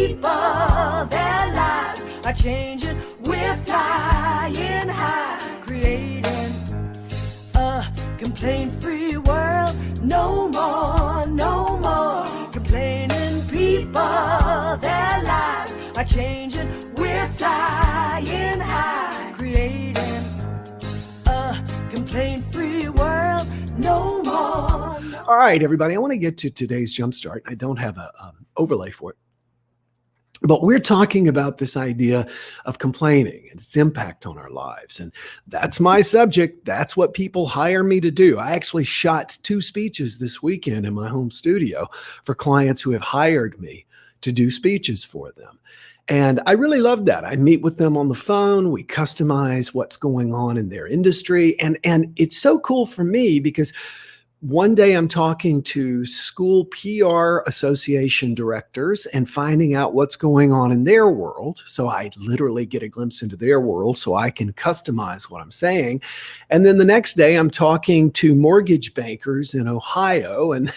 people, their lives are changing. We're flying high, creating a complaint-free world. No more complaining. People, their lives are changing. We're flying high, creating a complaint-free world. No more. All right, everybody, I want to get to today's Jumpstart. I don't have an overlay for it. But we're talking about this idea of complaining and its impact on our lives. And that's my subject. That's what people hire me to do. I actually shot 2 speeches this weekend in my home studio for clients who have hired me to do speeches for them. And I really love that. I meet with them on the phone. We customize what's going on in their industry. And it's so cool for me because one day I'm talking to school PR association directors and finding out what's going on in their world. So I literally get a glimpse into their world so I can customize what I'm saying. And then the next day I'm talking to mortgage bankers in Ohio. And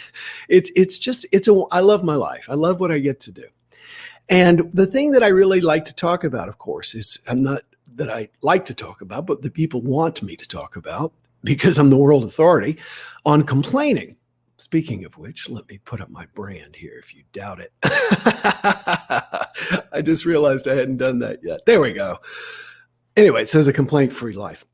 I love my life. I love what I get to do. And the thing that I really like to talk about, of course, is not that I like to talk about, but that people want me to talk about, because I'm the world authority on complaining. Speaking of which, let me put up my brand here if you doubt it. I just realized I hadn't done that yet. There we go. Anyway, it says a complaint-free life.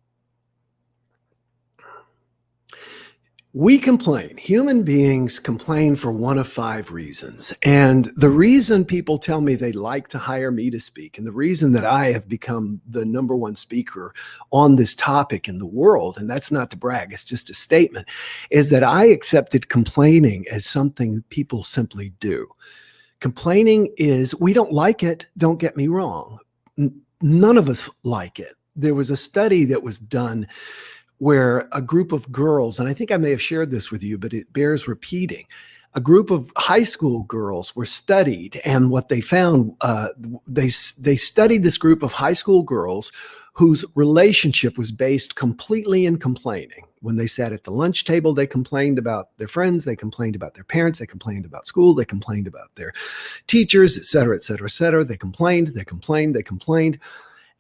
We complain. Human beings complain for one of 5 reasons. And the reason people tell me they like to hire me to speak, and the reason that I have become the #1 speaker on this topic in the world, and that's not to brag, it's just a statement, is that I accepted complaining as something people simply do. Complaining is, we don't like it, don't get me wrong. None of us like it. There was a study that was done where a group of girls, and I think I may have shared this with you, but it bears repeating. A group of high school girls were studied, and what they found, they studied this group of high school girls whose relationship was based completely in complaining. When they sat at the lunch table, they complained about their friends, they complained about their parents, they complained about school, they complained about their teachers, et cetera, et cetera, et cetera. They complained.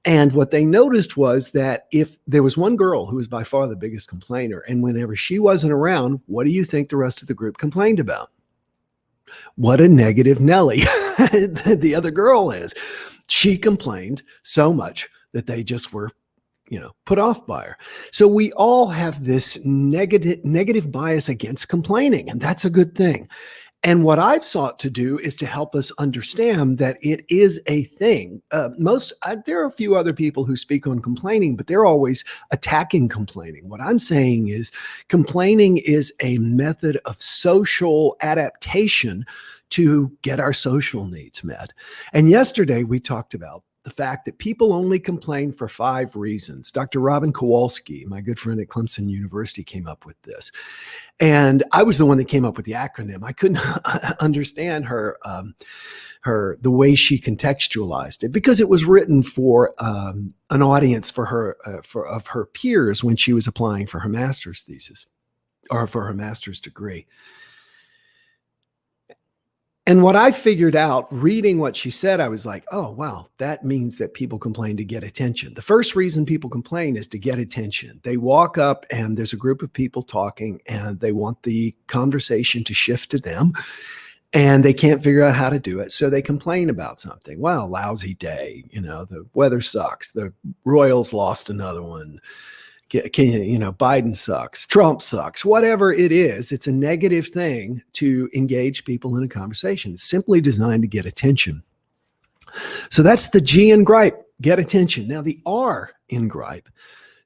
And what they noticed was that if there was one girl who was by far the biggest complainer, and whenever she wasn't around, what do you think the rest of the group complained about? What a negative Nelly the other girl is. She complained so much that they just were, put off by her. So we all have this negative bias against complaining, and that's a good thing. And what I've sought to do is to help us understand that it is a thing. There are a few other people who speak on complaining, but they're always attacking complaining. What I'm saying is complaining is a method of social adaptation to get our social needs met. And yesterday we talked about the fact that people only complain for 5 reasons. Dr. Robin Kowalski, my good friend at Clemson University, came up with this. And I was the one that came up with the acronym. I couldn't understand the way she contextualized it, because it was written for an audience for her, of her peers when she was applying for her master's thesis or for her master's degree. And what I figured out reading what she said, I was like, oh, wow, that means that people complain to get attention. The first reason people complain is to get attention. They walk up and there's a group of people talking and they want the conversation to shift to them, and they can't figure out how to do it. So they complain about something. Well, lousy day, the weather sucks. The Royals lost another one. Biden sucks, Trump sucks, whatever it is, it's a negative thing to engage people in a conversation. It's simply designed to get attention. So that's the G in gripe, get attention. Now the R in gripe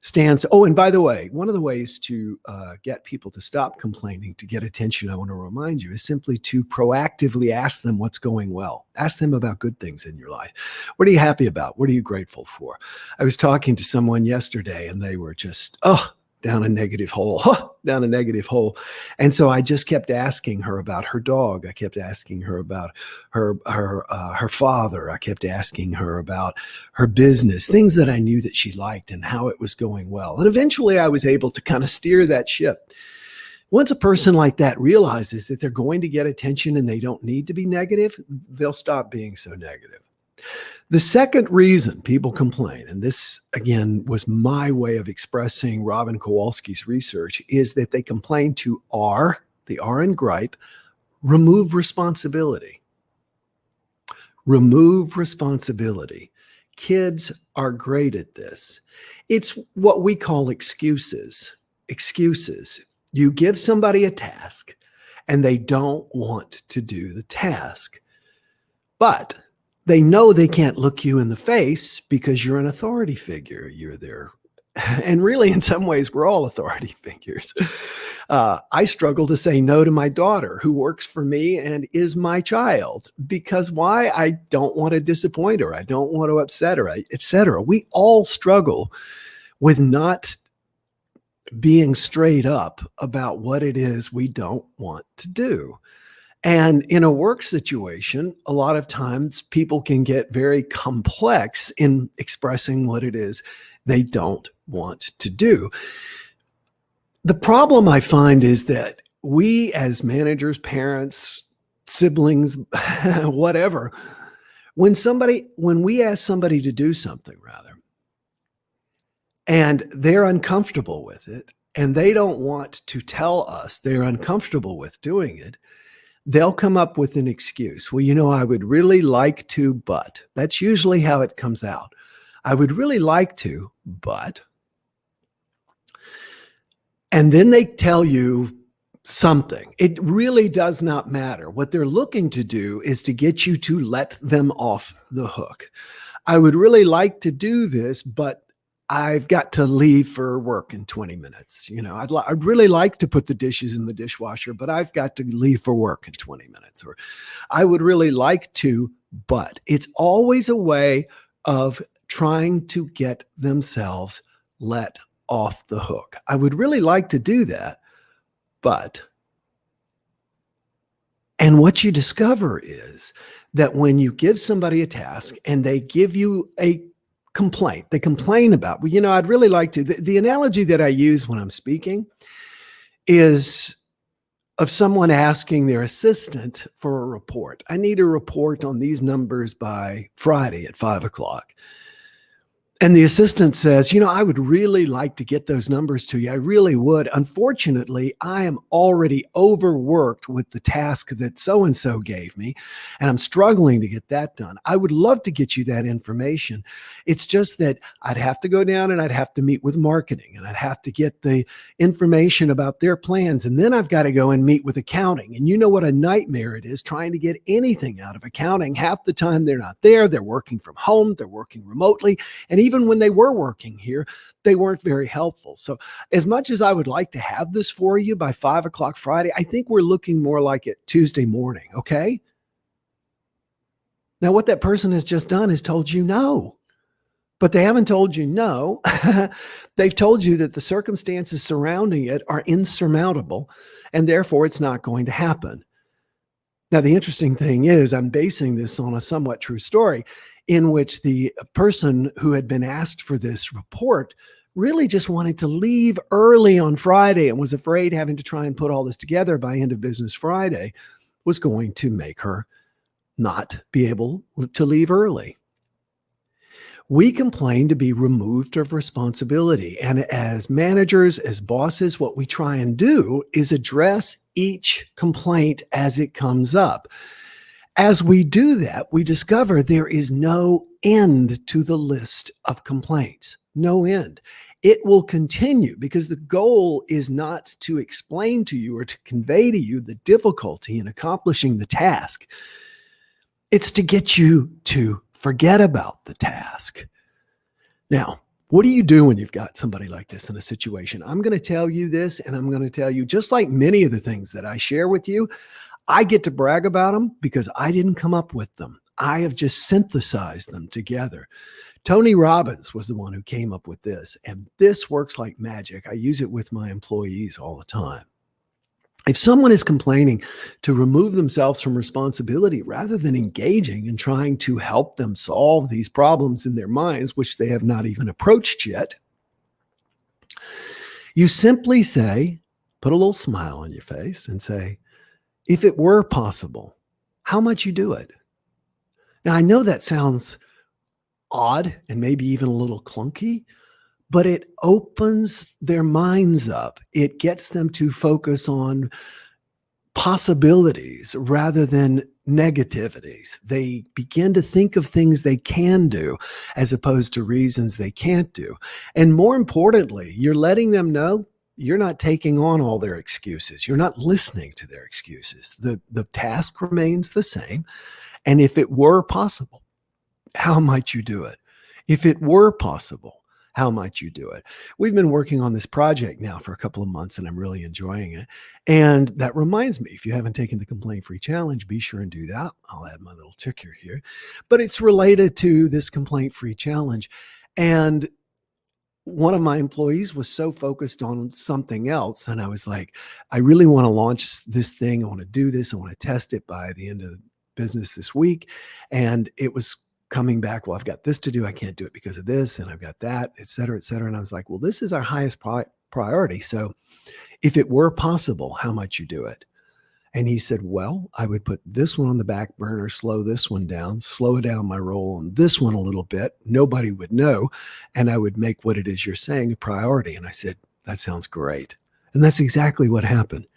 stands, and by the way, one of the ways to get people to stop complaining, to get attention, I want to remind you, is simply to proactively ask them what's going well. Ask them about good things in your life. What are you happy about? What are you grateful for? I was talking to someone yesterday and they were just, down a negative hole. And so I just kept asking her about her dog. I kept asking her about her father. I kept asking her about her business, things that I knew that she liked and how it was going well. And eventually I was able to kind of steer that ship. Once a person like that realizes that they're going to get attention and they don't need to be negative, they'll stop being so negative. The second reason people complain, and this again was my way of expressing Robin Kowalski's research, is that they complain to the R in gripe, remove responsibility. Remove responsibility. Kids are great at this. It's what we call excuses. Excuses. You give somebody a task and they don't want to do the task, but they know they can't look you in the face because you're an authority figure. You're there. And really, in some ways, we're all authority figures. I struggle to say no to my daughter who works for me and is my child because why? I don't want to disappoint her. I don't want to upset her, etc. We all struggle with not being straight up about what it is we don't want to do. And in a work situation, a lot of times people can get very complex in expressing what it is they don't want to do. The problem I find is that we as managers, parents, siblings, whatever, when we ask somebody to do something and they're uncomfortable with it and they don't want to tell us they're uncomfortable with doing it, they'll come up with an excuse. Well, I would really like to, but that's usually how it comes out. I would really like to, but. And then they tell you something. It really does not matter. What they're looking to do is to get you to let them off the hook. I would really like to do this, but I've got to leave for work in 20 minutes. I'd really like to put the dishes in the dishwasher, but I've got to leave for work in 20 minutes. Or I would really like to, but it's always a way of trying to get themselves let off the hook. I would really like to do that, but. And what you discover is that when you give somebody a task and they give you a complaint, they complain about, I'd really like to. The analogy that I use when I'm speaking is of someone asking their assistant for a report. I need a report on these numbers by Friday at 5:00. And the assistant says, I would really like to get those numbers to you. I really would. Unfortunately, I am already overworked with the task that so-and-so gave me, and I'm struggling to get that done. I would love to get you that information. It's just that I'd have to go down and I'd have to meet with marketing and I'd have to get the information about their plans. And then I've got to go and meet with accounting. And you know what a nightmare it is trying to get anything out of accounting. Half the time they're not there. They're working from home. They're working remotely. And even when they were working here, they weren't very helpful. So as much as I would like to have this for you by 5:00 Friday, I think we're looking more like it Tuesday morning. Okay. Now, what that person has just done is told you no, but they haven't told you no. They've told you that the circumstances surrounding it are insurmountable and therefore it's not going to happen. Now, the interesting thing is I'm basing this on a somewhat true story in which the person who had been asked for this report really just wanted to leave early on Friday and was afraid having to try and put all this together by end of business Friday was going to make her not be able to leave early. We complain to be removed of responsibility. And as managers, as bosses, what we try and do is address each complaint as it comes up. As we do that, we discover there is no end to the list of complaints. No end. It will continue because the goal is not to explain to you or to convey to you the difficulty in accomplishing the task. It's to get you to forget about the task. Now, what do you do when you've got somebody like this in a situation? I'm going to tell you this, and I'm going to tell you, just like many of the things that I share with you, I get to brag about them because I didn't come up with them. I have just synthesized them together. Tony Robbins was the one who came up with this, and this works like magic. I use it with my employees all the time. If someone is complaining to remove themselves from responsibility rather than engaging and trying to help them solve these problems in their minds, which they have not even approached yet, you simply say, put a little smile on your face and say, if it were possible, how might you do it? Now, I know that sounds odd and maybe even a little clunky, but it opens their minds up. It gets them to focus on possibilities rather than negativities. They begin to think of things they can do as opposed to reasons they can't do. And more importantly, you're letting them know you're not taking on all their excuses. You're not listening to their excuses. The task remains the same. And if it were possible, how might you do it? If it were possible, how might you do it? We've been working on this project now for a couple of months, and I'm really enjoying it. And that reminds me, if you haven't taken the Complaint-Free Challenge, be sure and do that. I'll add my little ticker here. But it's related to this Complaint-Free Challenge. And one of my employees was so focused on something else. And I was like, I really want to launch this thing. I want to do this. I want to test it by the end of business this week. And it was coming back, well, I've got this to do. I can't do it because of this. And I've got that, et cetera, et cetera. And I was like, well, this is our highest priority. So if it were possible, how might you do it? And he said, well, I would put this one on the back burner, slow this one down, slow down my roll on this one a little bit. Nobody would know. And I would make what it is you're saying a priority. And I said, that sounds great. And that's exactly what happened.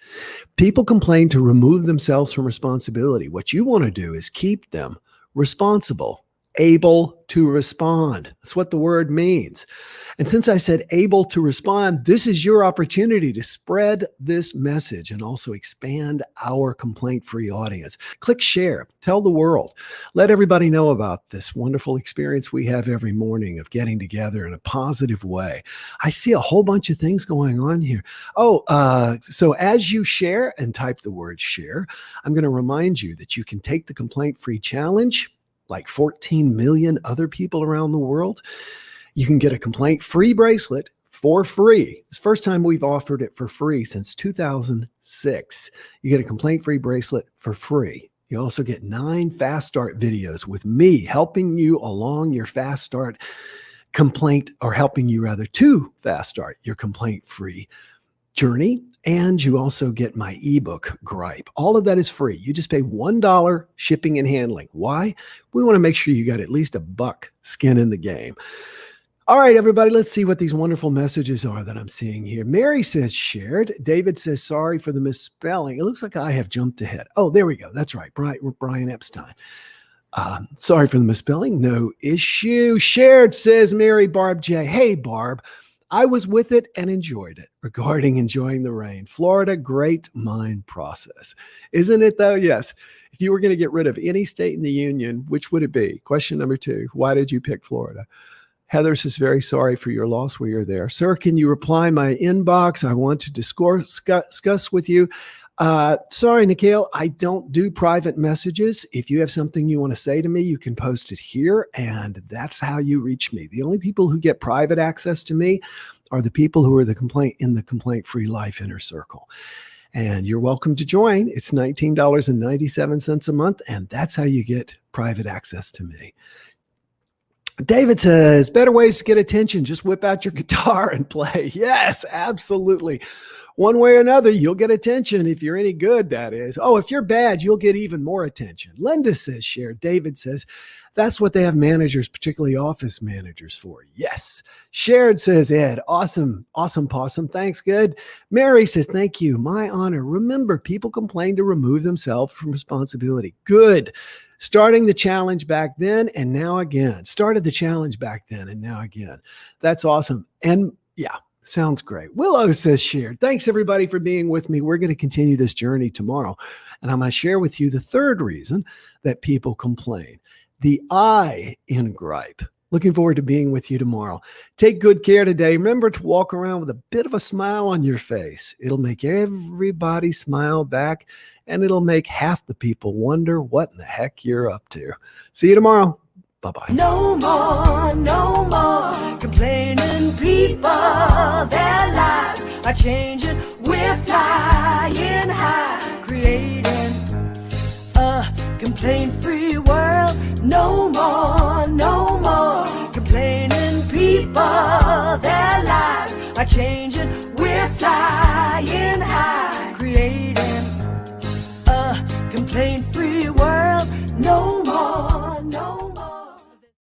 People complain to remove themselves from responsibility. What you want to do is keep them responsible, able to respond. That's what the word means. And since I said able to respond, this is your opportunity to spread this message and also expand our complaint-free audience. Click share, tell the world, let everybody know about this wonderful experience we have every morning of getting together in a positive way. I see a whole bunch of things going on here. So as you share and type the word share, I'm going to remind you that you can take the Complaint-Free Challenge like 14 million other people around the world. You can get a complaint-free bracelet for free. It's the first time we've offered it for free since 2006. You get a complaint-free bracelet for free. You also get 9 Fast Start videos with me helping you along your Fast Start complaint, or helping you rather to Fast Start your complaint-free journey. And you also get my ebook, Gripe. All of that is free. You just pay $1 shipping and handling. Why? We want to make sure you got at least $1 skin in the game. All right, everybody, let's see what these wonderful messages are that I'm seeing here. Mary says shared. David says sorry for the misspelling. It looks like I have jumped ahead. Oh, there we go. That's right. Brian Epstein. Sorry for the misspelling. No issue. Shared, says Mary Barb J. Hey, Barb. I was with it and enjoyed it. Regarding enjoying the rain. Florida, great mind process. Isn't it though? Yes. If you were going to get rid of any state in the union, which would it be? Question number 2. Why did you pick Florida? Heather says, very sorry for your loss. We are there. Sir, can you reply my inbox? I want to discuss with you. Sorry, Nikhil, I don't do private messages. If you have something you want to say to me, you can post it here, and that's how you reach me. The only people who get private access to me are the people who are in the complaint-free life inner circle. And you're welcome to join. It's $19.97 a month, and that's how you get private access to me. David says, better ways to get attention. Just whip out your guitar and play. Yes, absolutely. One way or another, you'll get attention if you're any good, that is. Oh, if you're bad, you'll get even more attention. Linda says, share. David says, that's what they have managers, particularly office managers, for. Yes. Shared, says Ed. Awesome. Awesome, possum. Thanks, good. Mary says, thank you. My honor. Remember, people complain to remove themselves from responsibility. Good. Starting the challenge back then and now again. Started the challenge back then and now again. That's awesome. And yeah, sounds great. Willow says shared. Thanks everybody for being with me. We're going to continue this journey tomorrow. And I'm going to share with you the third reason that people complain. The I in gripe. Looking forward to being with you tomorrow. Take good care today. Remember to walk around with a bit of a smile on your face. It'll make everybody smile back, and it'll make half the people wonder what in the heck you're up to. See you tomorrow. Bye-bye. No more complaining people. Their lives are changing. We're flying high, creating a complaint-free world. No more complaining people. Their lives are changing. We're flying. flying high, creating a complaint-free world. No